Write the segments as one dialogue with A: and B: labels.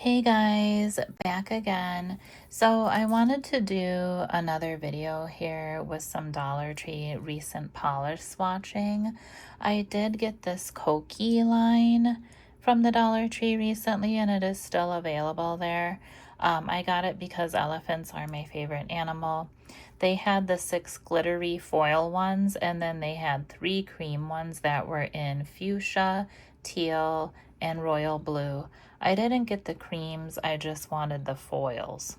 A: Hey guys, back again. So I wanted to do another video here with some Dollar Tree recent polish swatching. I did get this Kokie line from the Dollar Tree recently and it is still available there. I got it because elephants are my favorite animal. They had the 6 glittery foil ones and then they had 3 cream ones that were in fuchsia, teal, and royal blue. I didn't get the creams, I just wanted the foils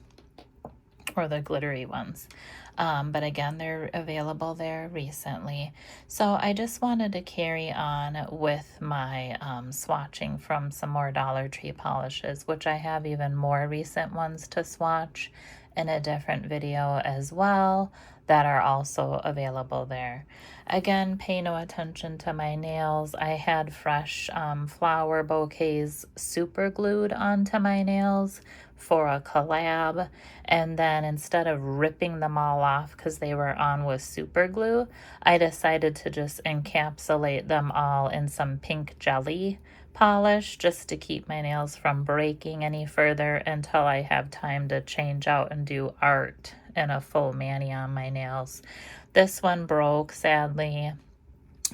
A: or the glittery ones. But again, they're available there recently. So I just wanted to carry on with my swatching from some more Dollar Tree polishes, which I have even more recent ones to swatch in a different video as well that are also available there. Again, pay no attention to my nails. I had fresh flower bouquets super glued onto my nails for a collab, and then instead of ripping them all off because they were on with super glue, I decided to just encapsulate them all in some pink jelly polish just to keep my nails from breaking any further until I have time to change out and do art and a full mani on my nails. This one broke sadly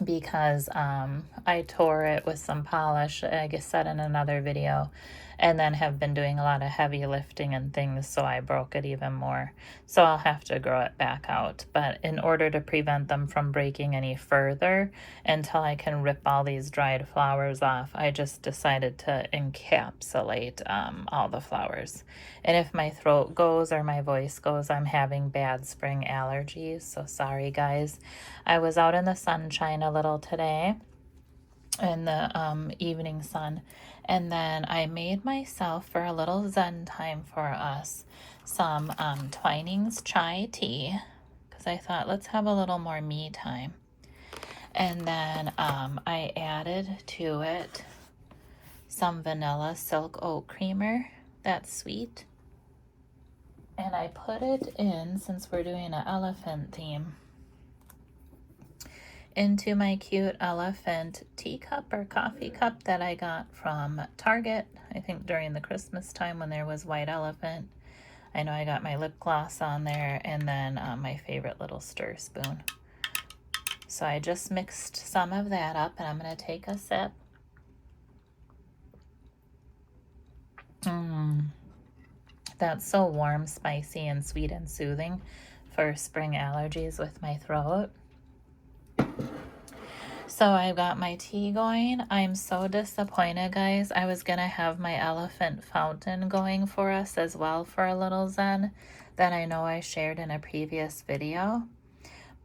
A: because I tore it with some polish, I guess said in another video, and then have been doing a lot of heavy lifting and things, so I broke it even more. So I'll have to grow it back out. But in order to prevent them from breaking any further until I can rip all these dried flowers off, I just decided to encapsulate all the flowers. And if my throat goes or my voice goes, I'm having bad spring allergies, so sorry guys. I was out in the sunshine a little today, in the evening sun, and then I made myself, for a little zen time for us, some Twinings chai tea, because I thought let's have a little more me time. And then I added to it some vanilla silk oat creamer, that's sweet, and I put it in, since we're doing an elephant theme, into my cute elephant teacup or coffee cup that I got from Target, I think during the Christmas time when there was white elephant. I know I got my lip gloss on there, and then my favorite little stir spoon. So I just mixed some of that up, and I'm going to take a sip. That's so warm, spicy, and sweet and soothing for spring allergies with my throat. So I've got my tea going. I'm so disappointed, guys. I was gonna have my elephant fountain going for us as well for a little zen that I know I shared in a previous video,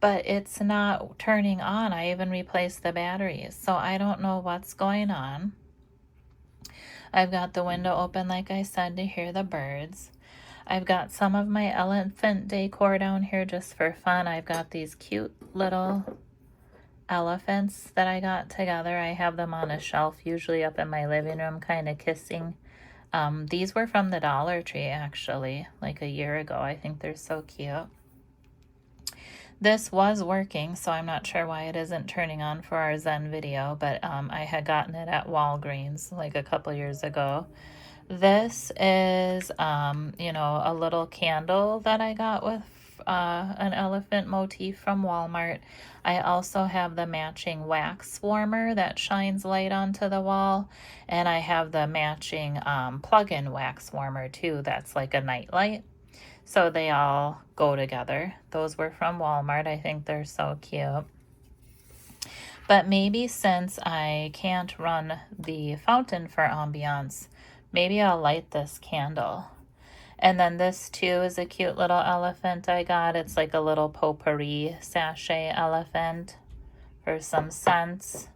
A: but it's not turning on. I even replaced the batteries, so I don't know what's going on. I've got the window open, like I said, to hear the birds. I've got some of my elephant decor down here just for fun. I've got these cute little elephants that I got together. I have them on a shelf, usually up in my living room, kind of kissing. These were from the Dollar Tree, actually, like a year ago. I think they're so cute. This was working, so I'm not sure why it isn't turning on for our Zen video, but I had gotten it at Walgreens like a couple years ago. This is, you know, a little candle that I got with an elephant motif from Walmart. I also have the matching wax warmer that shines light onto the wall, and I have the matching plug-in wax warmer too that's like a night light. So they all go together. Those were from Walmart. I think they're so cute. But maybe since I can't run the fountain for ambiance, maybe I'll light this candle. And then this too is a cute little elephant I got. It's like a little potpourri sachet elephant for some scents.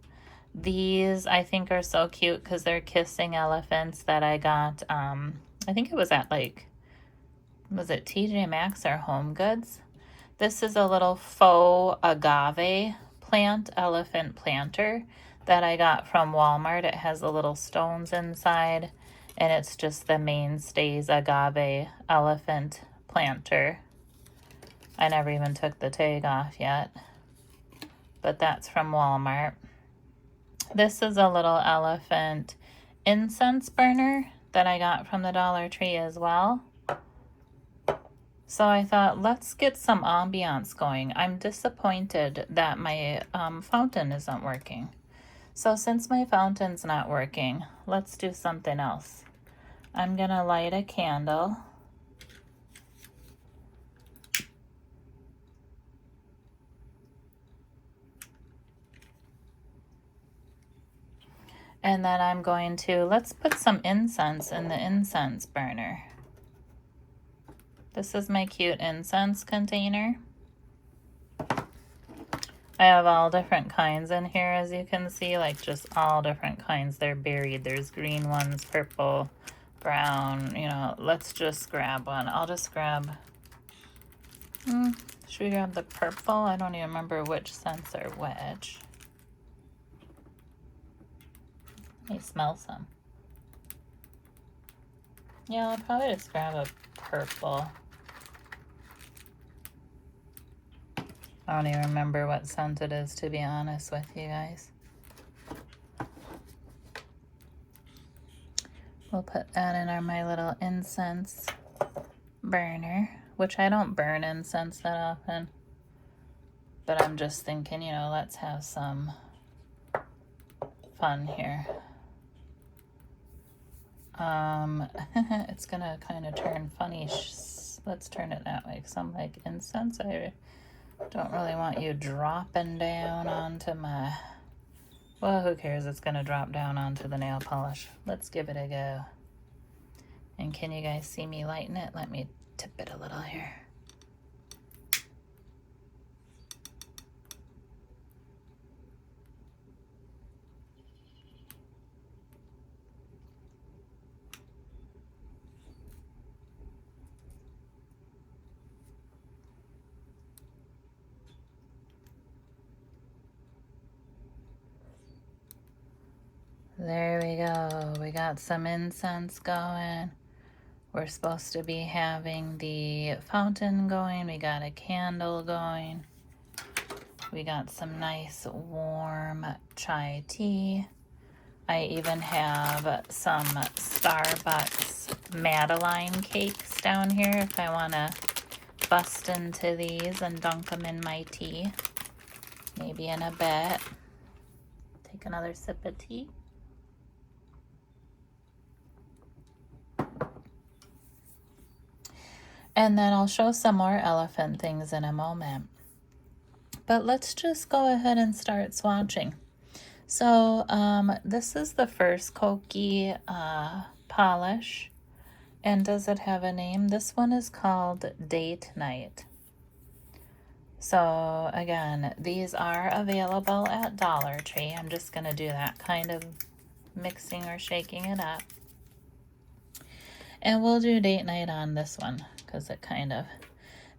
A: These I think are so cute because they're kissing elephants that I got, I think it was at like, was it TJ Maxx or Home Goods? This is a little faux agave plant, elephant planter, that I got from Walmart. It has the little stones inside, and it's just the Mainstays agave elephant planter. I never even took the tag off yet, but that's from Walmart. This is a little elephant incense burner that I got from the Dollar Tree as well. So I thought, let's get some ambiance going. I'm disappointed that my fountain isn't working. So since my fountain's not working, let's do something else. I'm gonna light a candle. And then I'm going to, let's put some incense in the incense burner. This is my cute incense container. I have all different kinds in here, as you can see, like just all different kinds. They're buried. There's green ones, purple, brown, you know. Let's just grab one. I'll just grab, should we grab the purple? I don't even remember which scents are which. Let me smell some. Yeah, I'll probably just grab a purple. I don't even remember what scent it is, to be honest with you guys. We'll put that in my little incense burner, which I don't burn incense that often. But I'm just thinking, you know, let's have some fun here. It's gonna kind of turn funny. Let's turn it that way, because I'm like, incense, I don't really want you dropping down onto my, well, who cares? It's gonna drop down onto the nail polish. Let's give it a go. And can you guys see me lighting it? Let me tip it a little here. There we go. We got some incense going. We're supposed to be having the fountain going. We got a candle going. We got some nice warm chai tea. I even have some Starbucks Madeline cakes down here if I want to bust into these and dunk them in my tea. Maybe in a bit. Take another sip of tea. And then I'll show some more elephant things in a moment. But let's just go ahead and start swatching. So this is the first Kokie polish. And does it have a name? This one is called Date Night. So again, these are available at Dollar Tree. I'm just going to do that kind of mixing or shaking it up. And we'll do Date Night on this one because it kind of...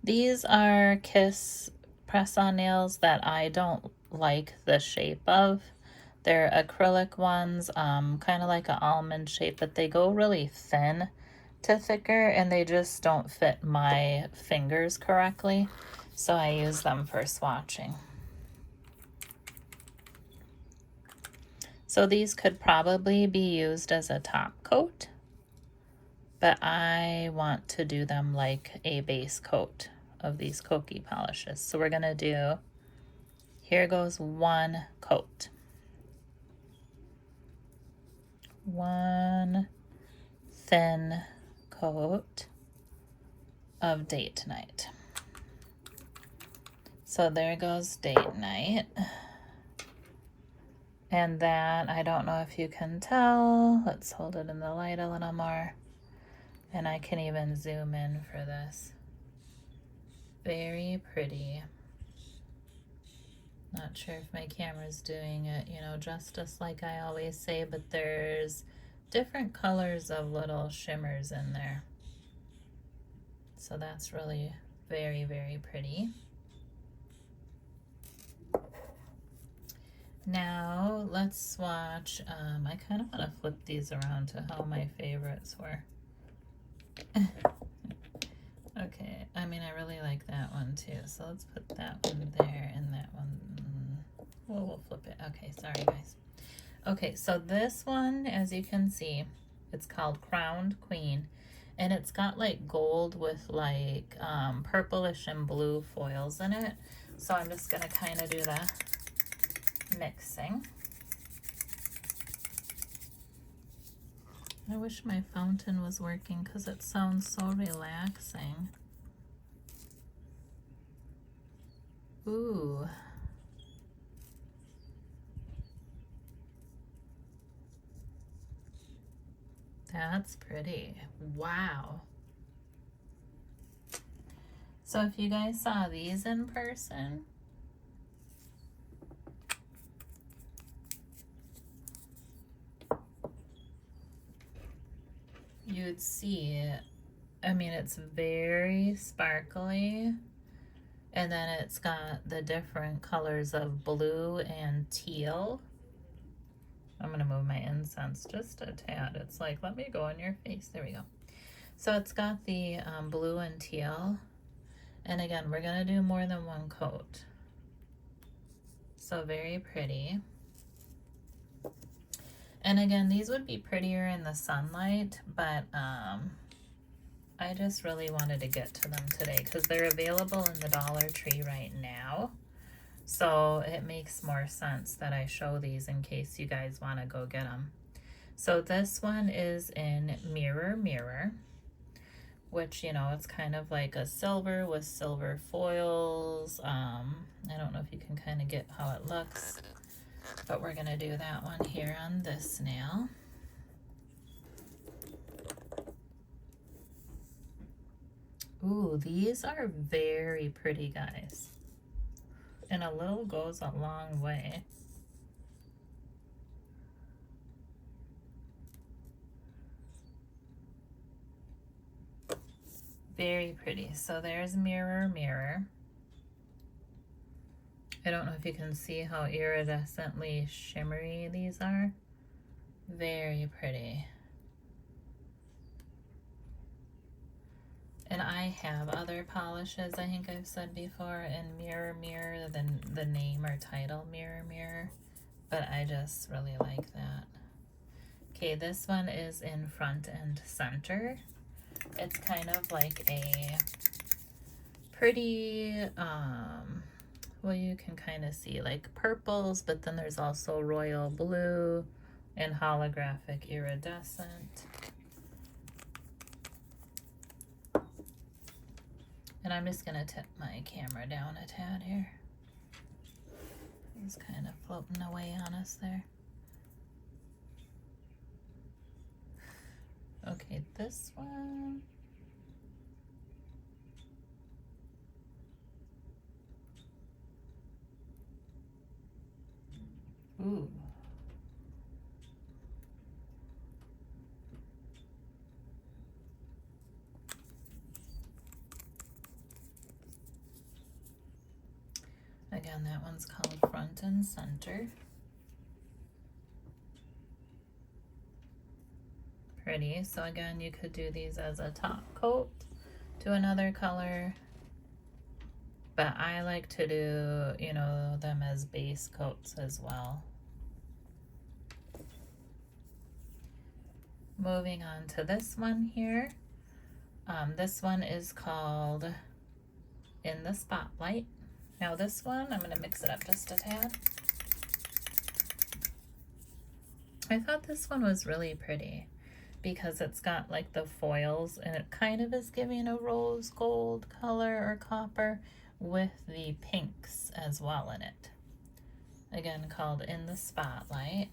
A: These are Kiss press-on nails that I don't like the shape of. They're acrylic ones, kind of like an almond shape, but they go really thin to thicker and they just don't fit my fingers correctly. So I use them for swatching. So these could probably be used as a top coat, but I want to do them like a base coat of these Kokie polishes. So we're gonna do, here goes one coat. One thin coat of Date Night. So there goes Date Night. And that, I don't know if you can tell, let's hold it in the light a little more. And I can even zoom in for this. Very pretty. Not sure if my camera's doing it, you know, justice like I always say, but there's different colors of little shimmers in there. So that's really very, very pretty. Now let's swatch. I kind of want to flip these around to how my favorites were. Okay, I mean, I really like that one too. So let's put that one there and that one. Well, we'll flip it. Okay, sorry guys. Okay, so this one, as you can see, It's called Crowned Queen. And it's got like gold with like purplish and blue foils in it. So I'm just gonna kind of do the mixing. I wish my fountain was working because it sounds so relaxing. Ooh. That's pretty. Wow. So if you guys saw these in person, you'd see, I mean, it's very sparkly, and then it's got the different colors of blue and teal. I'm gonna move my incense just a tad. It's like, let me go in your face. There we go. So it's got the blue and teal. And again, we're gonna do more than one coat. So very pretty. And again, these would be prettier in the sunlight, but I just really wanted to get to them today because they're available in the Dollar Tree right now. So it makes more sense that I show these in case you guys want to go get them. So this one is in Mirror Mirror, which, you know, it's kind of like a silver with silver foils. I don't know if you can kind of get how it looks, but we're going to do that one here on this nail. Ooh, these are very pretty, guys. And a little goes a long way. Very pretty. So there's Mirror Mirror. I don't know if you can see how iridescently shimmery these are. Very pretty. And I have other polishes, I think I've said before, in Mirror Mirror, the name or title Mirror Mirror, but I just really like that. Okay, this one is in Front and Center. It's kind of like a pretty, well, you can kind of see like purples, but then there's also royal blue and holographic iridescent. And I'm just gonna tip my camera down a tad here. It's kind of floating away on us there. Okay, this one. Ooh. Again, that one's called Front and Center. Pretty. So again, you could do these as a top coat to another color, but I like to do, you know, them as base coats as well. Moving on to this one here. This one is called In the Spotlight. Now this one, I'm gonna mix it up just a tad. I thought this one was really pretty because it's got like the foils and it kind of is giving a rose gold color or copper with the pinks as well in it. Again, called In the Spotlight.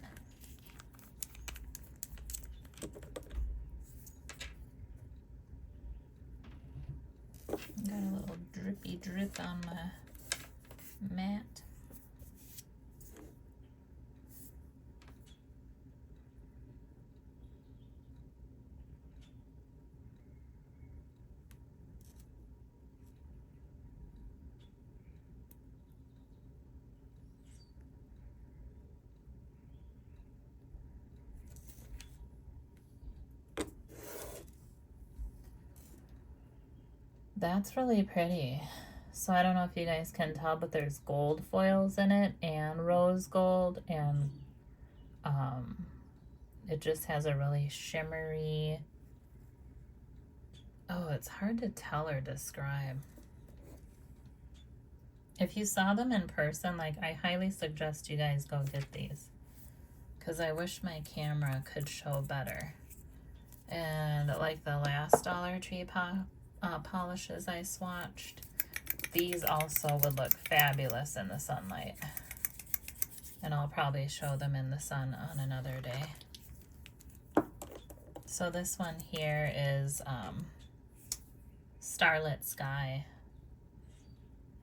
A: Got a little drippy drip on my mat. That's really pretty. So I don't know if you guys can tell, but there's gold foils in it and rose gold, and It just has a really shimmery, oh, it's hard to tell or describe. If you saw them in person, like, I highly suggest you guys go get these, because I wish my camera could show better. And like the last Dollar Tree polishes I swatched, these also would look fabulous in the sunlight. And I'll probably show them in the sun on another day. So this one here is Starlit Sky.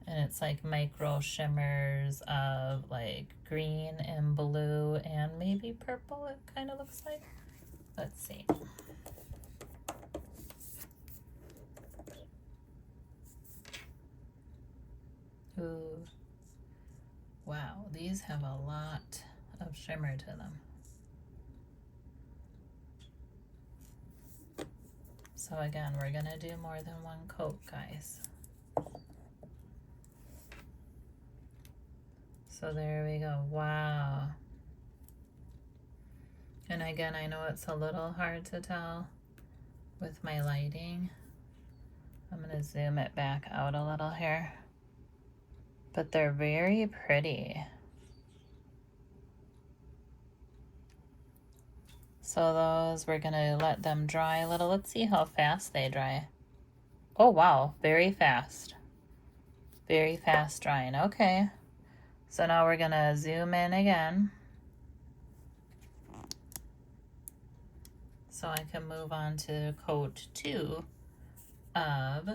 A: And it's like micro shimmers of like green and blue and maybe purple, it kind of looks like. Let's see. Ooh. Wow, these have a lot of shimmer to them. So again, we're gonna do more than one coat, guys. So there we go. Wow. And again, I know it's a little hard to tell with my lighting. I'm gonna zoom it back out a little here. But they're very pretty. So those, we're gonna let them dry a little. Let's see how fast they dry. Oh wow, very fast. Very fast drying, okay. So now we're gonna zoom in again. So I can move on to coat 2 of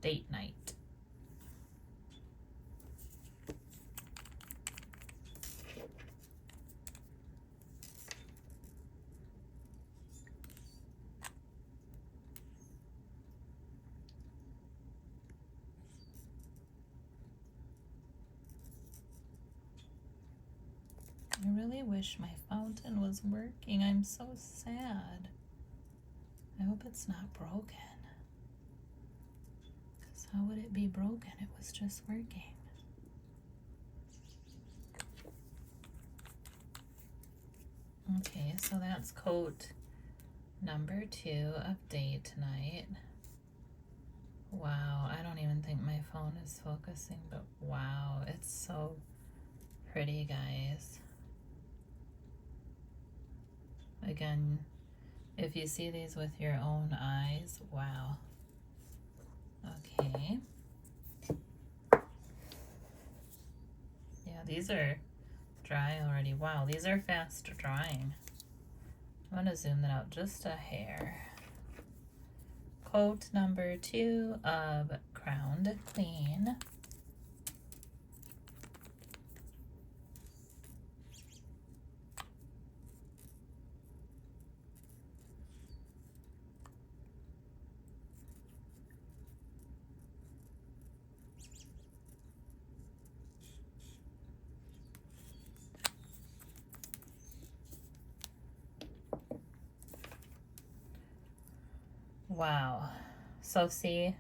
A: Date Night. I really wish my fountain was working. I'm so sad. I hope it's not broken. Because how would it be broken? It was just working. Okay, so that's coat number 2 of Date Night. Wow, I don't even think my phone is focusing, but wow, it's so pretty, guys. Again, if you see these with your own eyes, wow. Okay. Yeah, these are dry already. Wow, these are fast drying. I'm gonna zoom that out just a hair. Coat number 2 of Crowned Queen. Wow. So see,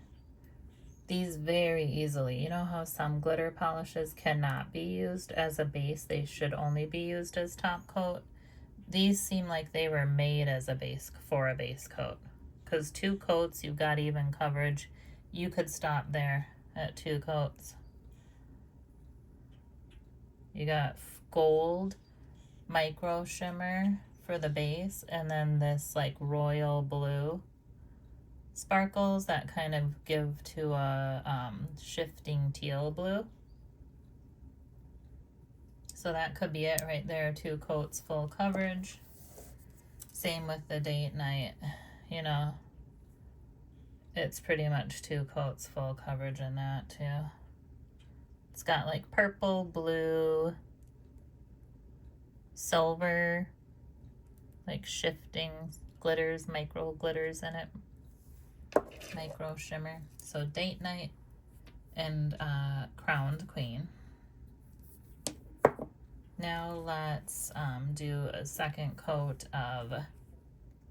A: these very easily, you know how some glitter polishes cannot be used as a base, they should only be used as top coat. These seem like they were made as a base, for a base coat. Because 2 coats, you've got even coverage. You could stop there at 2 coats. You got gold micro shimmer for the base, and then this like royal blue sparkles that kind of give to a shifting teal blue. So that could be it right there, 2 coats full coverage. Same with the Date Night, you know, it's pretty much 2 coats full coverage in that too. It's got like purple, blue, silver, like shifting glitters, micro glitters in it. Micro shimmer. So Date Night and Crowned Queen. Now let's do a second coat of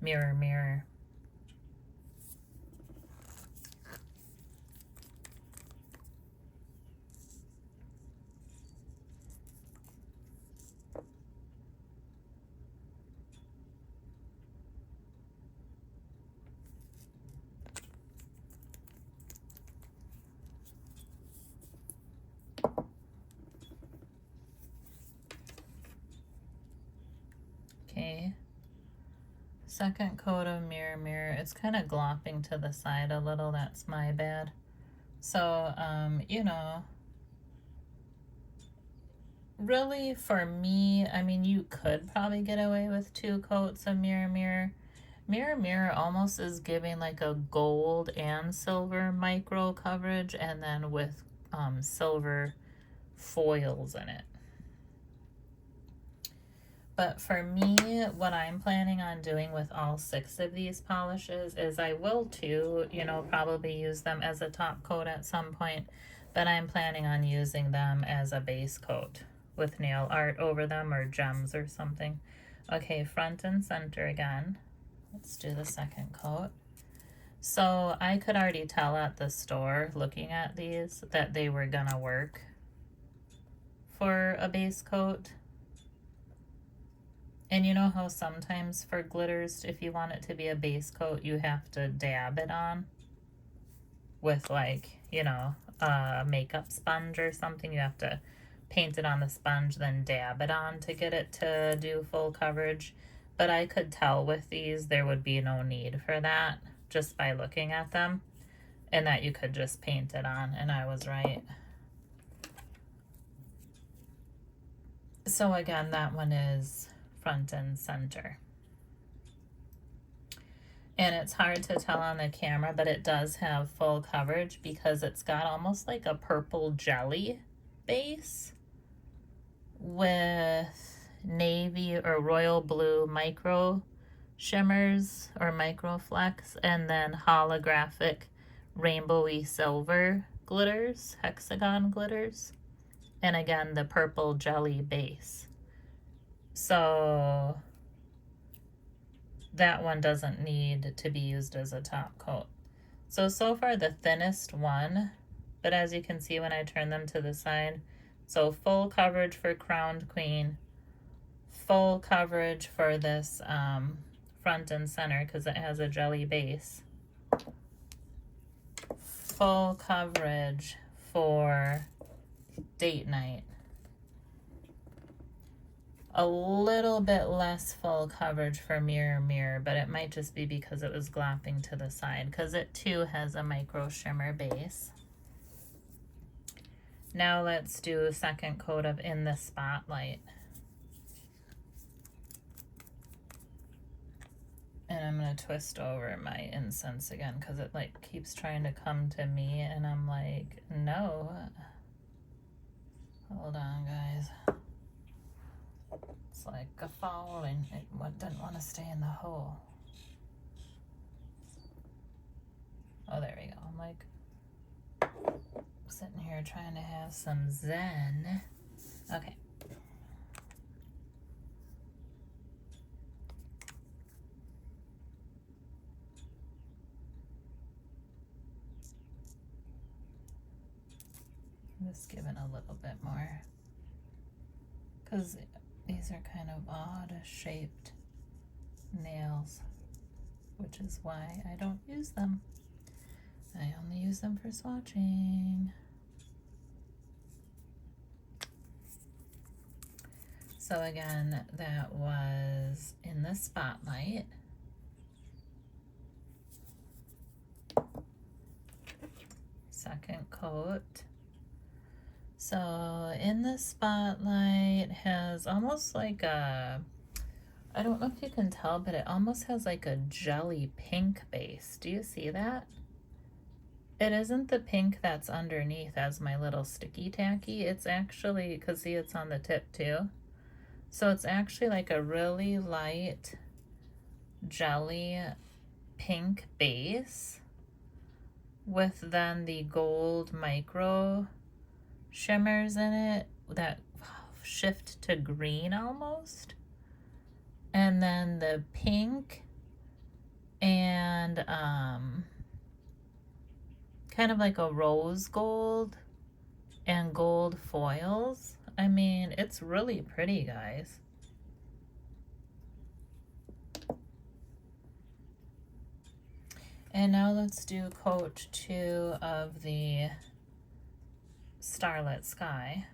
A: Mirror Mirror. second coat of Mirror. It's kind of glopping to the side a little. That's my bad. So, you know, really for me, I mean, you could probably get away with 2 coats of Mirror. Mirror almost is giving like a gold and silver micro coverage, and then with silver foils in it. But for me, what I'm planning on doing with all 6 of these polishes is I will too, you know, probably use them as a top coat at some point, but I'm planning on using them as a base coat with nail art over them or gems or something. Okay, front and center again. Let's do the second coat. So I could already tell at the store looking at these that they were gonna work for a base coat. And you know how sometimes for glitters, if you want it to be a base coat, you have to dab it on with like, you know, a makeup sponge or something. You have to paint it on the sponge, then dab it on to get it to do full coverage. But I could tell with these there would be no need for that just by looking at them, and that you could just paint it on, and I was right. So again, that one is front and center. And it's hard to tell on the camera, but it does have full coverage because it's got almost like a purple jelly base with navy or royal blue micro shimmers or micro flecks, and then holographic rainbowy silver glitters, hexagon glitters, and again the purple jelly base. So that one doesn't need to be used as a top coat. So far the thinnest one, but as you can see when I turn them to the side, so full coverage for Crowned Queen, full coverage for this front and center because it has a jelly base, full coverage for Date Night, a little bit less full coverage for Mirror, but it might just be because it was glopping to the side because it too has a micro shimmer base. Now let's do a second coat of In the Spotlight. And I'm going to twist over my incense again because it like keeps trying to come to me and I'm like, no. Hold on, guys. It's like a fall and it didn't want to stay in the hole. Oh, there we go. I'm like sitting here trying to have some zen. Okay. I'm just giving a little bit more because these are kind of odd shaped nails, which is why I don't use them. I only use them for swatching. So again, that was In the Spotlight. Second coat. So In the Spotlight has almost like a, I don't know if you can tell, but it almost has like a jelly pink base. Do you see that? It isn't the pink that's underneath as my little sticky tacky. It's actually, because see it's on the tip too. So it's actually like a really light jelly pink base with then the gold micro shimmers in it that shift to green almost. And then the pink and kind of like a rose gold and gold foils. I mean, it's really pretty, guys. And now let's do coat 2 of the Starlit Sky.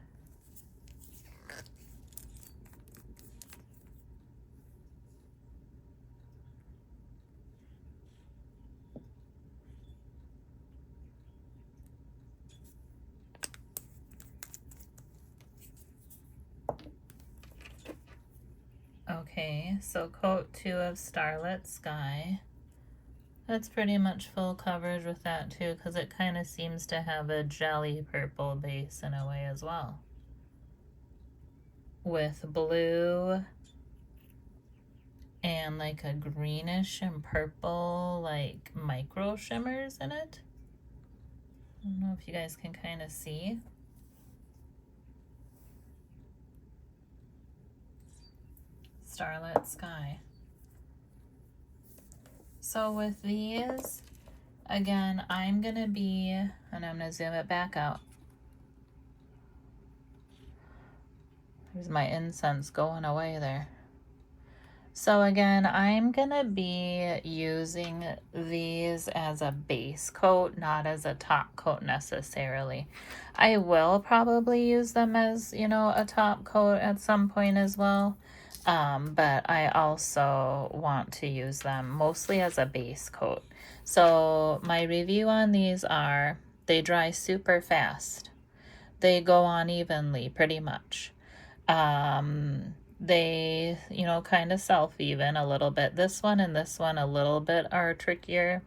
A: Okay, so coat 2 of Starlit Sky. That's pretty much full coverage with that too, because it kind of seems to have a jelly purple base in a way as well. With blue and like a greenish and purple like micro shimmers in it. I don't know if you guys can kind of see. Starlit Sky. So with these, again, I'm going to be, and I'm going to zoom it back out. There's my incense going away there. So again, I'm going to be using these as a base coat, not as a top coat necessarily. I will probably use them as, you know, a top coat at some point as well. But I also want to use them mostly as a base coat. So my review on these are, they dry super fast. They go on evenly pretty much. They, you know, kind of self-even a little bit. This one and this one a little bit are trickier.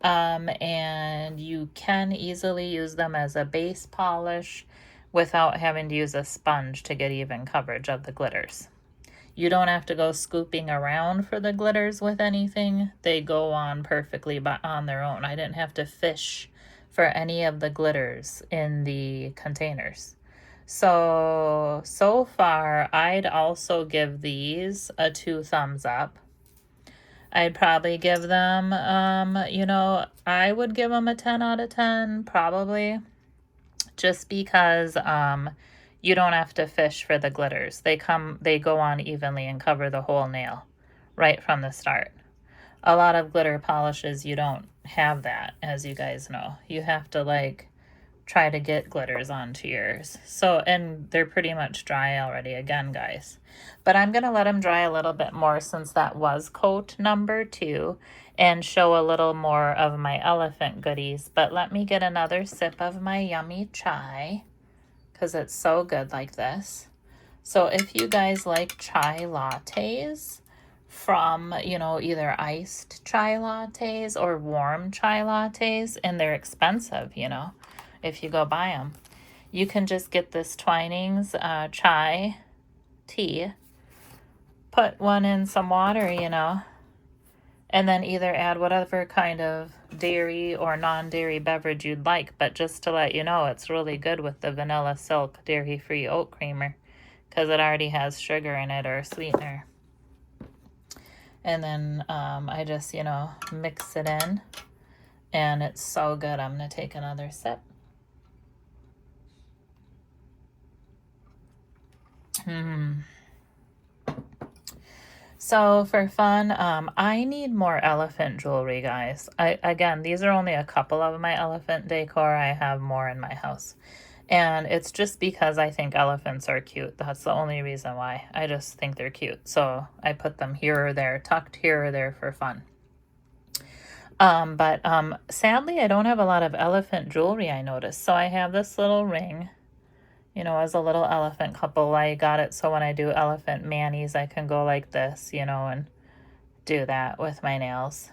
A: And you can easily use them as a base polish without having to use a sponge to get even coverage of the glitters. You don't have to go scooping around for the glitters with anything. They go on perfectly on their own. I didn't have to fish for any of the glitters in the containers. So far, I'd also give these a 2 thumbs up. I'd probably give them, you know, I would give them a 10 out of 10, probably. Just because, you don't have to fish for the glitters. They go on evenly and cover the whole nail right from the start. A lot of glitter polishes, you don't have that, as you guys know. You have to like try to get glitters onto yours. So, and they're pretty much dry already again, guys. But I'm going to let them dry a little bit more since that was coat number 2 and show a little more of my elephant goodies. But let me get another sip of my yummy chai because it's so good like this. So if you guys like chai lattes from, you know, either iced chai lattes or warm chai lattes, and they're expensive, you know, if you go buy them, you can just get this Twinings chai tea, put one in some water, you know, and then either add whatever kind of dairy or non-dairy beverage you'd like. But just to let you know, it's really good with the Vanilla Silk dairy-free oat creamer because it already has sugar in it or sweetener. And then I just, you know, mix it in, and it's so good. I'm going to take another sip. So for fun, I need more elephant jewelry, guys. Again, these are only a couple of my elephant decor. I have more in my house. And it's just because I think elephants are cute. That's the only reason why. I just think they're cute. So I put them here or there, tucked here or there for fun. But sadly, I don't have a lot of elephant jewelry, I noticed. So I have this little ring, you know, as a little elephant couple. I got it so when I do elephant manis, I can go like this, you know, and do that with my nails.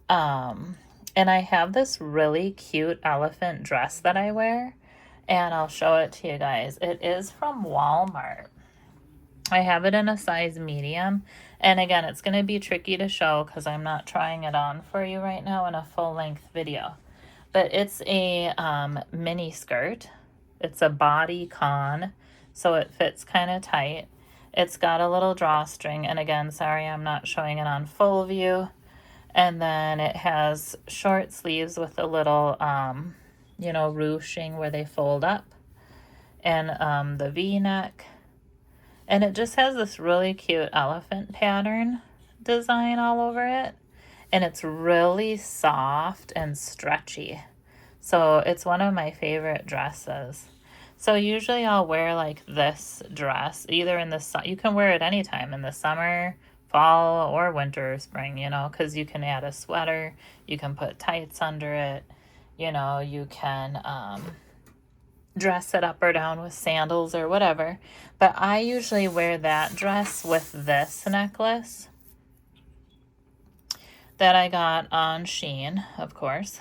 A: And I have this really cute elephant dress that I wear, and I'll show it to you guys. It is from Walmart. I have it in a size medium, and again, it's going to be tricky to show because I'm not trying it on for you right now in a full-length video. But it's a mini skirt. It's a bodycon, so it fits kind of tight. It's got a little drawstring, and again, sorry I'm not showing it on full view. And then it has short sleeves with a little, you know, ruching where they fold up, and the V-neck. And it just has this really cute elephant pattern design all over it. And it's really soft and stretchy. So it's one of my favorite dresses. So usually I'll wear like this dress, either in the you can wear it anytime in the summer, fall, or winter or spring, you know, because you can add a sweater, you can put tights under it, you know, you can dress it up or down with sandals or whatever. But I usually wear that dress with this necklace that I got on Shein, of course.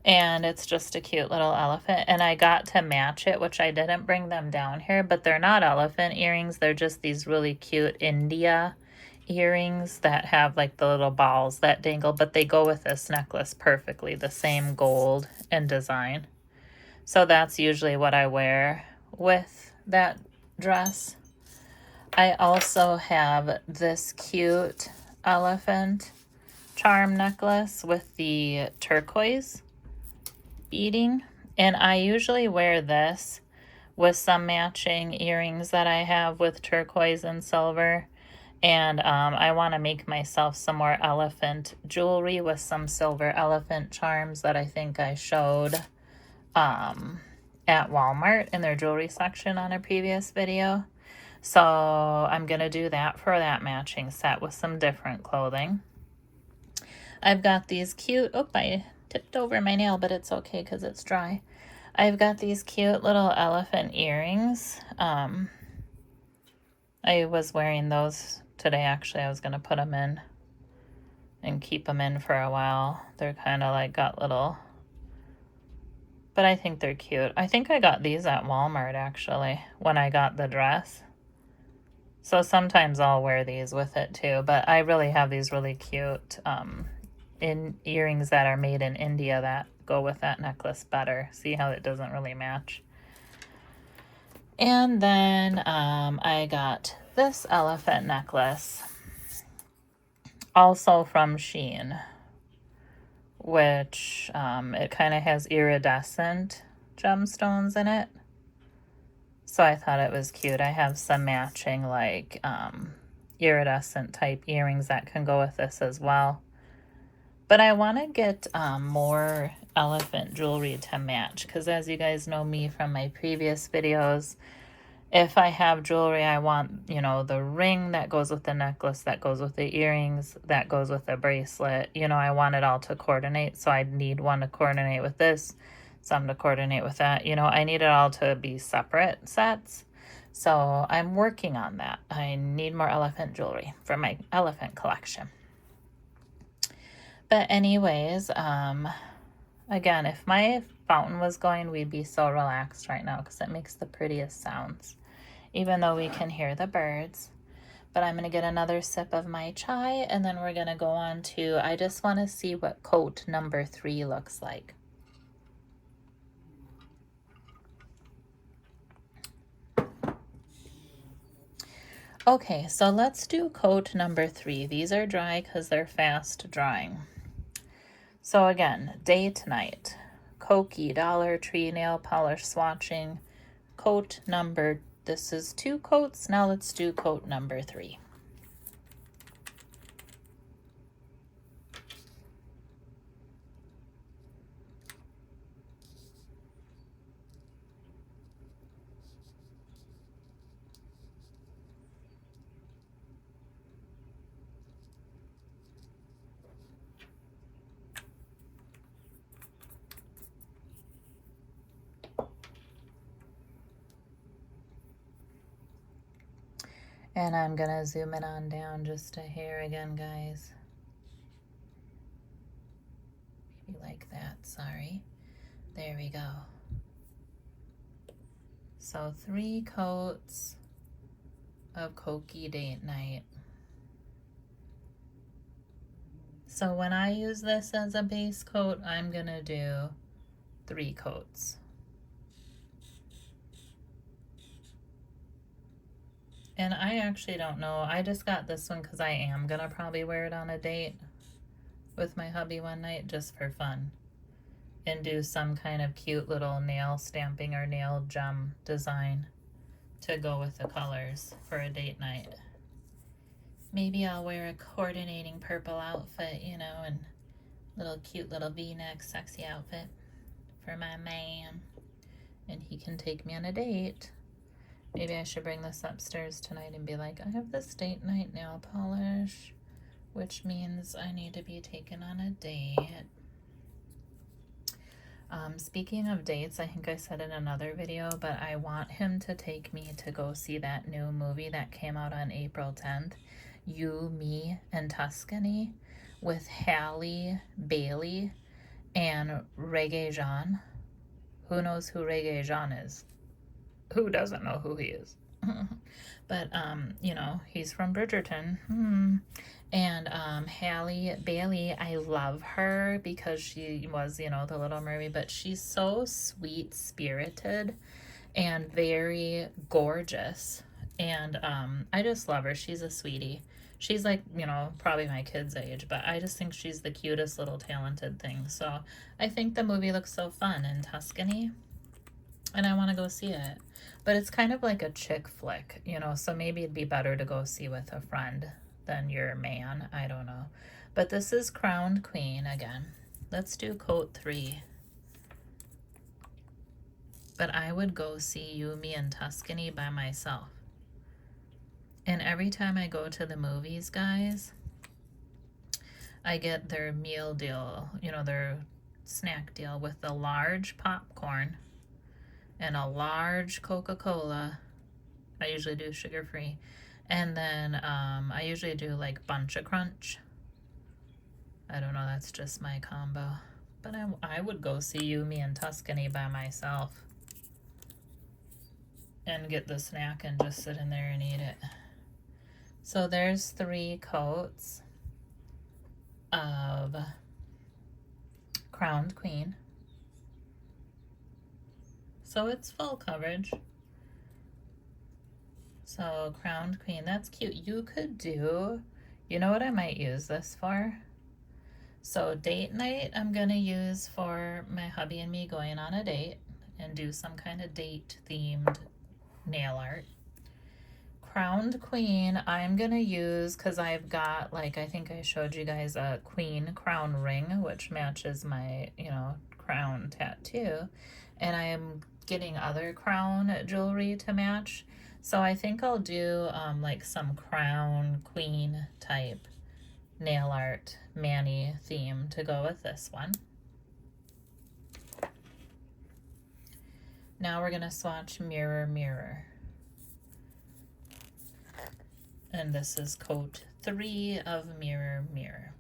A: And it's just a cute little elephant. And I got to match it, which I didn't bring them down here, but they're not elephant earrings. They're just these really cute India earrings that have like the little balls that dangle, but they go with this necklace perfectly, the same gold and design. So that's usually what I wear with that dress. I also have this cute elephant charm necklace with the turquoise beading, and I usually wear this with some matching earrings that I have with turquoise and silver. And I want to make myself some more elephant jewelry with some silver elephant charms that I think I showed at Walmart in their jewelry section on a previous video. So I'm going to do that for that matching set with some different clothing. I've got these cute, oh, I tipped over my nail, but it's okay because it's dry. I've got these cute little elephant earrings. I was wearing those today, actually. I was going to put them in and keep them in for a while. They're kind of like got little, but I think they're cute. I think I got these at Walmart, actually, when I got the dress. So sometimes I'll wear these with it too, but I really have these really cute earrings that are made in India that go with that necklace better. See how it doesn't really match? And then I got this elephant necklace, also from Shein, which it kind of has iridescent gemstones in it. So I thought it was cute. I have some matching like iridescent type earrings that can go with this as well. But I want to get more elephant jewelry to match, because as you guys know me from my previous videos, if I have jewelry, I want, you know, the ring that goes with the necklace, that goes with the earrings, that goes with the bracelet. You know, I want it all to coordinate. So I need one to coordinate with this, some to coordinate with that. You know, I need it all to be separate sets. So I'm working on that. I need more elephant jewelry for my elephant collection. But anyways, again, if my fountain was going, we'd be so relaxed right now because it makes the prettiest sounds, even though we can hear the birds. But I'm going to get another sip of my chai, and then we're going to go on to, I just want to see what coat number 3 looks like. Okay, so let's do coat number 3. These are dry because they're fast drying. So again, date night, Kokie Dollar Tree nail polish swatching, coat number, this is 2 coats. Now let's do coat number 3. And I'm gonna zoom it on down just a hair again, guys. Maybe like that, sorry. There we go. So 3 coats of Kokie date night. So when I use this as a base coat, I'm gonna do 3 coats. And I actually don't know. I just got this one because I am going to probably wear it on a date with my hubby one night just for fun. And do some kind of cute little nail stamping or nail gem design to go with the colors for a date night. Maybe I'll wear a coordinating purple outfit, you know, and little cute little V-neck sexy outfit for my man. And he can take me on a date. Maybe I should bring this upstairs tonight and be like, I have this date night nail polish, which means I need to be taken on a date. Speaking of dates, I think I said in another video, but I want him to take me to go see that new movie that came out on April 10th, You, Me, and Tuscany, with Halle Bailey and Reggae Jean. Who knows who Reggae Jean is? Who doesn't know who he is? But, you know, he's from Bridgerton. And Halle Bailey, I love her because she was, you know, the Little Mermaid, but she's so sweet-spirited and very gorgeous. And I just love her. She's a sweetie. She's like, you know, probably my kid's age, but I just think she's the cutest little talented thing. So I think the movie looks so fun in Tuscany, and I want to go see it. But it's kind of like a chick flick, you know, so maybe it'd be better to go see with a friend than your man. I don't know. But this is Crowned Queen again. Let's do coat 3. But I would go see You, Me, and Tuscany by myself. And every time I go to the movies, guys, I get their meal deal, you know, their snack deal with the large popcorn and a large Coca-Cola. I usually do sugar-free. And then I usually do like Bunch of Crunch. I don't know, that's just my combo. But I would go see You, Me, and Tuscany by myself and get the snack and just sit in there and eat it. So there's 3 coats of Crowned Queen. So it's full coverage. So Crowned Queen, that's cute. You could do, you know what I might use this for? So date night, I'm gonna use for my hubby and me going on a date and do some kind of date themed nail art. Crowned Queen, I'm gonna use, cause I've got, like, I think I showed you guys a queen crown ring, which matches my, you know, crown tattoo. And I am getting other crown jewelry to match. So I think I'll do like some crown queen type nail art mani theme to go with this one. Now we're gonna swatch Mirror Mirror. And this is coat 3 of Mirror Mirror.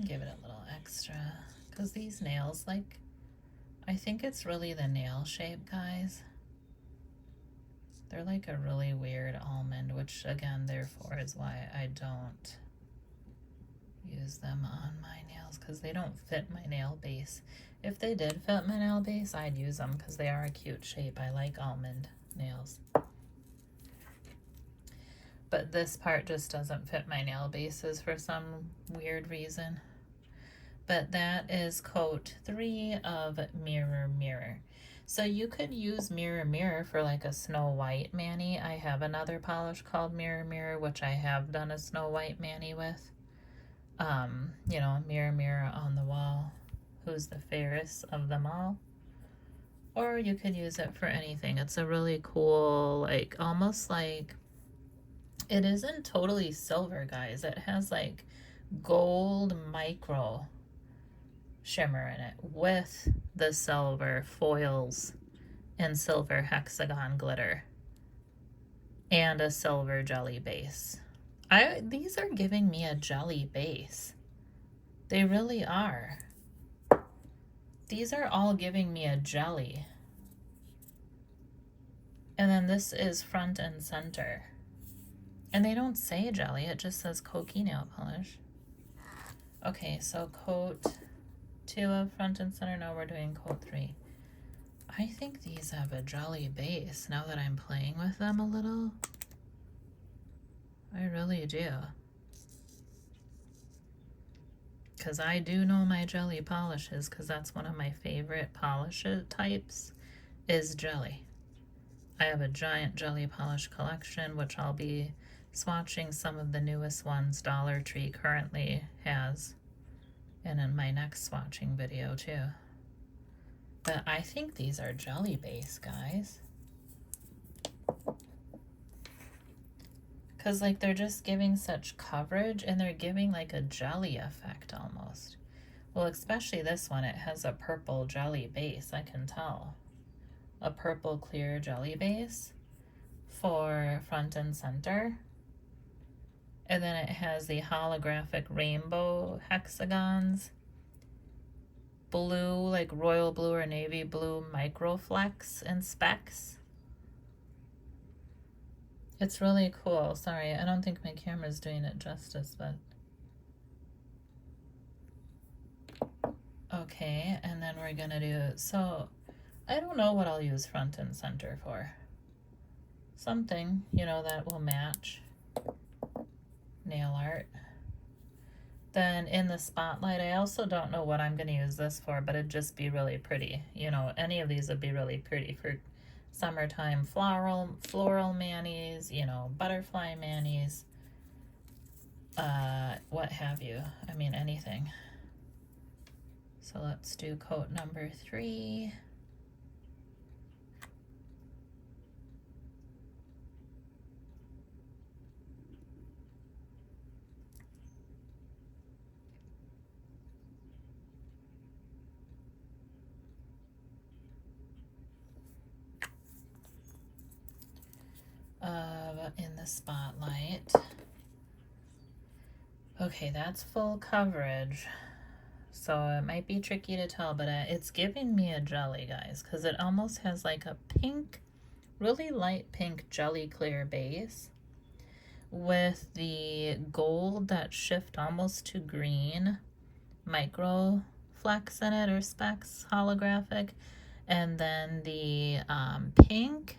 A: Give it a little extra, because these nails, like, I think it's really the nail shape, guys. They're like a really weird almond, which again, therefore, is why I don't use them on my nails, because they don't fit my nail base. If they did fit my nail base, I'd use them because they are a cute shape. I like almond nails. But this part just doesn't fit my nail bases for some weird reason. But that is coat 3 of Mirror Mirror. So you could use Mirror Mirror for like a Snow White mani. I have another polish called Mirror Mirror, which I have done a Snow White mani with. You know, Mirror Mirror on the wall, who's the fairest of them all? Or you could use it for anything. It's a really cool, like, almost like, it isn't totally silver, guys. It has like gold micro shimmer in it with the silver foils and silver hexagon glitter and a silver jelly base. These are giving me a jelly base. They really are. These are all giving me a jelly. And then this is front and center. And they don't say jelly, it just says Kokie nail polish. Okay, so coat 2 of front and center. Now we're doing coat 3. I think these have a jelly base now that I'm playing with them a little. I really do. Because I do know my jelly polishes, because that's one of my favorite polish types, is jelly. I have a giant jelly polish collection, which I'll be swatching some of the newest ones Dollar Tree currently has, and in my next swatching video too. But I think these are jelly base, guys. Because, like, they're just giving such coverage, and they're giving, like, a jelly effect almost. Well, especially this one, it has a purple jelly base, I can tell. A purple clear jelly base for front and center. And then it has the holographic rainbow hexagons. Blue, like royal blue or navy blue microflex and specks. It's really cool. Sorry, I don't think my camera's doing it justice, but... Okay, and then we're gonna do... So, I don't know what I'll use front and center for. Something, you know, that will match nail art. Then in the spotlight, I also don't know what I'm gonna use this for, but it'd just be really pretty. You know, any of these would be really pretty for summertime floral manis, you know, butterfly manis, what have you. I mean, anything. So let's do coat number 3. In the spotlight. Okay, that's full coverage. So it might be tricky to tell, but it's giving me a jelly, guys, because it almost has like a pink, really light pink jelly clear base with the gold that shift almost to green micro flecks in it, or specks, holographic, and then the pink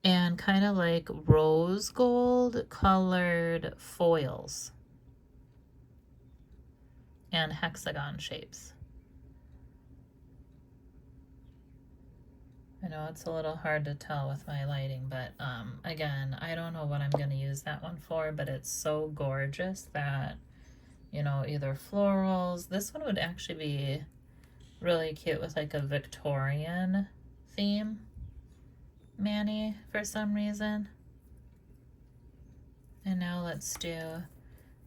A: and kind of like rose gold colored foils and hexagon shapes. I know it's a little hard to tell with my lighting, but again, I don't know what I'm going to use that one for, but it's so gorgeous that, you know, either florals. This one would actually be really cute with like a Victorian theme mani for some reason. And now let's do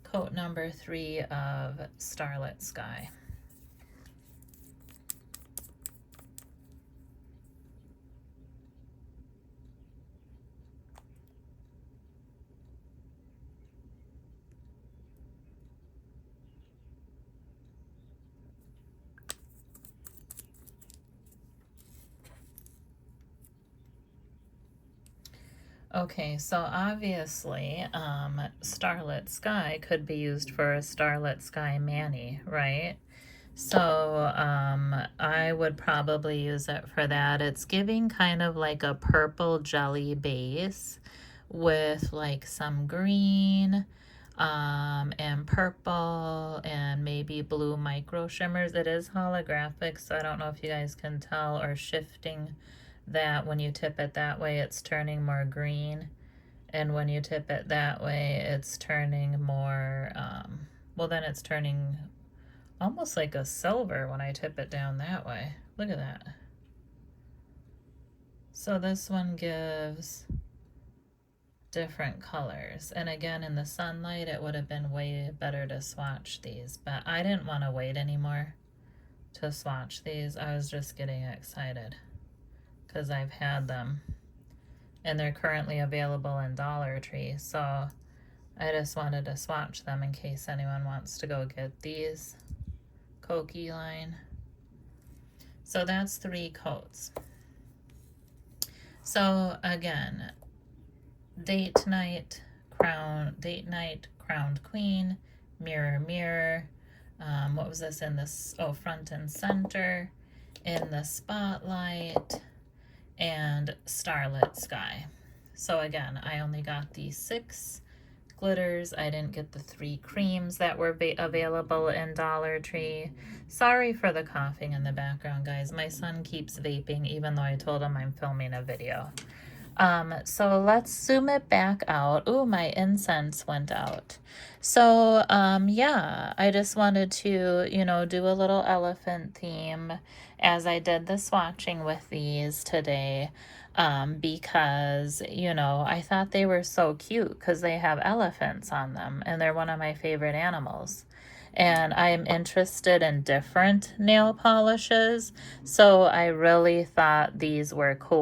A: coat number 3 of Starlit Sky. Okay, so obviously, Starlit Sky could be used for a Starlit Sky mani, right? So, I would probably use it for that. It's giving kind of like a purple jelly base with like some green, and purple and maybe blue micro shimmers. It is holographic, so I don't know if you guys can tell, or shifting that when you tip it that way, it's turning more green. And when you tip it that way, it's turning more, well, then it's turning almost like a silver when I tip it down that way. Look at that. So this one gives different colors. And again, in the sunlight, it would have been way better to swatch these, but I didn't want to wait anymore to swatch these. I was just getting excited because I've had them and they're currently available in Dollar Tree. So I just wanted to swatch them in case anyone wants to go get these. Kokie line. So that's 3 coats. So again, date night, crowned queen, mirror, mirror. What was this in this? Oh, front and center, in the spotlight, and Starlit Sky. So again, I only got the 6 glitters. I didn't get the 3 creams that were available in Dollar Tree. Sorry for the coughing in the background, guys. My son keeps vaping even though I told him I'm filming a video. So let's zoom it back out. Oh, my incense went out. So, yeah, I just wanted to, do a little elephant theme as I did the swatching with these today. Because, I thought they were so cute because they have elephants on them and they're one of my favorite animals. And I'm interested in different nail polishes, so I really thought these were cool.